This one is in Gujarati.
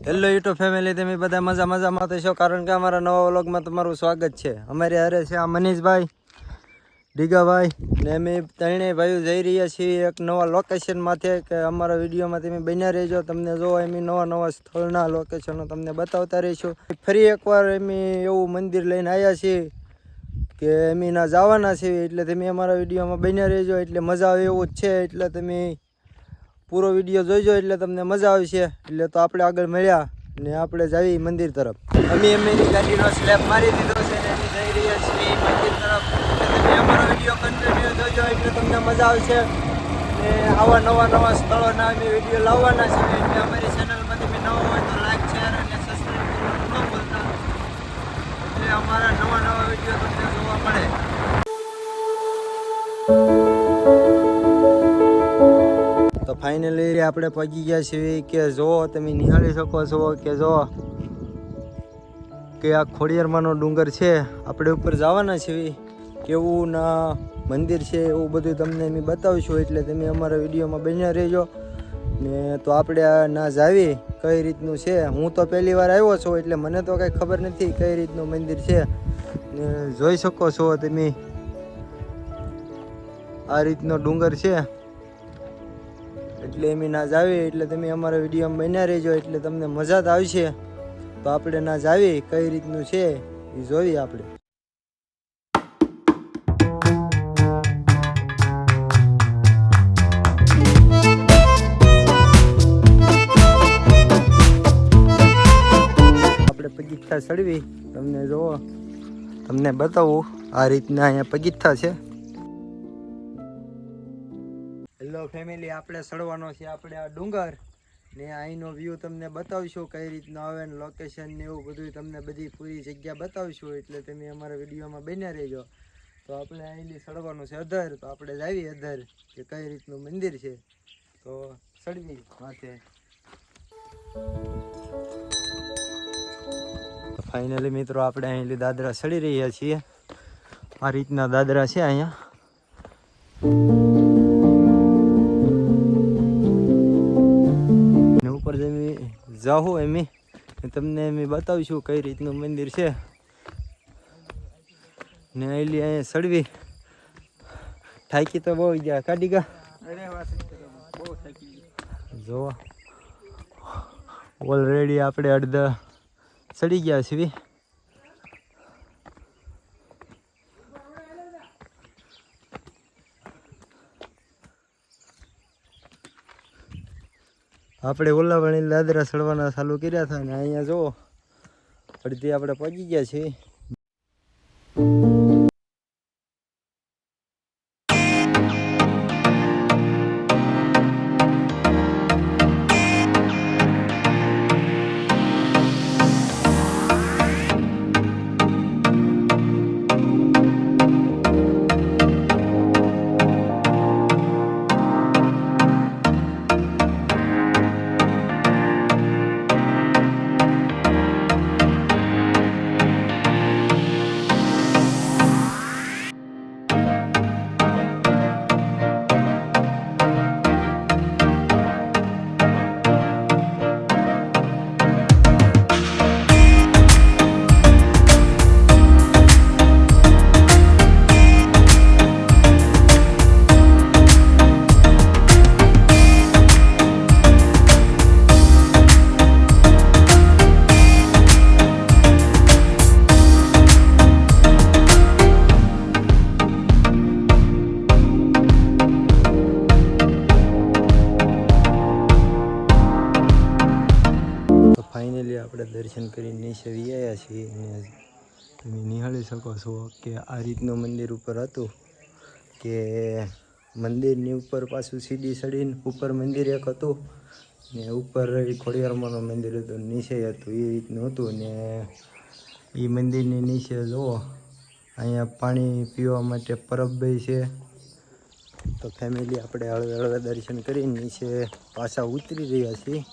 હેલો યુટ્યુબ ફેમિલી, તમે બધા મજામાં તો છો, કારણ કે અમારા નવા વ્લોગમાં તમારું સ્વાગત છે. અમારે હારે છે આ મનીષભાઈ, ડીગાભાઈ ને અમે ત્રણેય ભાઈઓ જઈ રહ્યા છીએ એક નવા લોકેશન માથે. કે અમારા વિડીયોમાં તમે બન્યા રહેજો, તમને જો અમે નવા સ્થળના લોકેશનો તમને બતાવતા રહીશું. ફરી એકવાર અમે એવું મંદિર લઈને આવ્યા છીએ કે અમે ના જવાના છીએ, એટલે તમે અમારા વિડીયોમાં બન્યા રહેજો, એટલે મજા આવે એવું જ છે. એટલે તમે પૂરો વિડીયો જોઈજો એટલે તમને મજા આવશે. એટલે તો આપણે આગળ મળ્યા ને આપણે જઈએ મંદિર તરફ. અમે ગાડીનો સ્લેબ મારી દીધો છે ને અમે જઈ રહ્યા છીએ મંદિર તરફ. એટલે તમે અમારો વિડીયો કન્ટિન્યુ જોઈજો એટલે તમને મજા આવશે. ને આવા નવા સ્થળોના અમે વિડીયો લાવવાના છે. એટલે અમારી ચેનલમાં તમે નવા હોય તો લાઈક, શેર અને સબસ્ક્રાઈબ કરવાનું ન ભૂલતા. એટલે અમારા નવા વિડીયો તમને જોવા મળે. તો ફાઇનલી આપણે પહોંચી ગયા છીએ કે જો તમે નિહાળી શકો છો કે જો કે આ ખોડિયારમાંનો ડુંગર છે. આપણે ઉપર જવાના છીએ, કેવું ના મંદિર છે એવું બધું તમને અમે બતાવીશું. એટલે તમે અમારા વિડીયોમાં બન્યા રહેજો. ને તો આપણે ના જાવી કઈ રીતનું છે. હું તો પહેલી વાર આવ્યો છું એટલે મને તો કંઈ ખબર નથી કઈ રીતનું મંદિર છે. ને જોઈ શકો છો તમે આ રીતનો ડુંગર છે. એટલે એમ ના જાવી એટલે તમે અમારા વિડીયોમાં બન્યા રહેજો એટલે તમને મજા જ આવશે. તો આપણે ના જાવી કઈ રીતનું છે એ જોઈએ આપણે. આપણે પગીથા ચડવી તમને જોવો, તમને બતાવું આ રીતના અહીંયા પગીથા છે. હેલો ફેમિલી, આપણે ચડવાનો છે આપણે આ ડુંગર ને અહીંનો વ્યૂ તમને બતાવીશું કઈ રીતનો આવે ને લોકેશન ને એવું બધું તમને બધી પૂરી જગ્યા બતાવીશું. એટલે તમે અમારા વિડીયોમાં બન્યા રહેજો. તો આપણે અહીંથી ચડવાનું છે અધર. તો આપણે જાવી અધર કે કઈ રીતનું મંદિર છે. તો ચડવી માથે. ફાઇનલી મિત્રો આપણે અહીંથી દાદરા ચડી રહ્યા છીએ. આ રીતના દાદરા છે અહીંયા. ઉપર જાઉં એમ તમને એમ બતાવીશું કઈ રીતનું મંદિર છે. ને અહીંલી અહીંયા ચડવી થાકી તો બહુ ગયા કાઢી ગયા. જો ઓલરેડી આપણે અડધા ચડી ગયા છીએ. આપણે ઓલાવાણી દાદરા ચડવાના ચાલુ કર્યા હતા ને અહીંયા જો અડધી આપણે પહોંચી ગયા છીએ. ફાઇનલી આપણે દર્શન કરીને નીચે આવ્યા છીએ અને તમે નિહાળી શકો છો કે આ રીતનું મંદિર ઉપર હતું. કે મંદિરની ઉપર પાછું સીડી ચડીને ઉપર મંદિર એક હતું ને ઉપર ખોડિયારમાંનું મંદિર હતું, નીચે હતું એ રીતનું હતું. ને એ મંદિરની નીચે જુઓ અહીંયા પાણી પીવા માટે પરબભાઈ છે. તો ફેમિલી આપણે હળવે દર્શન કરીને નીચે પાછા ઉતરી રહ્યા છીએ.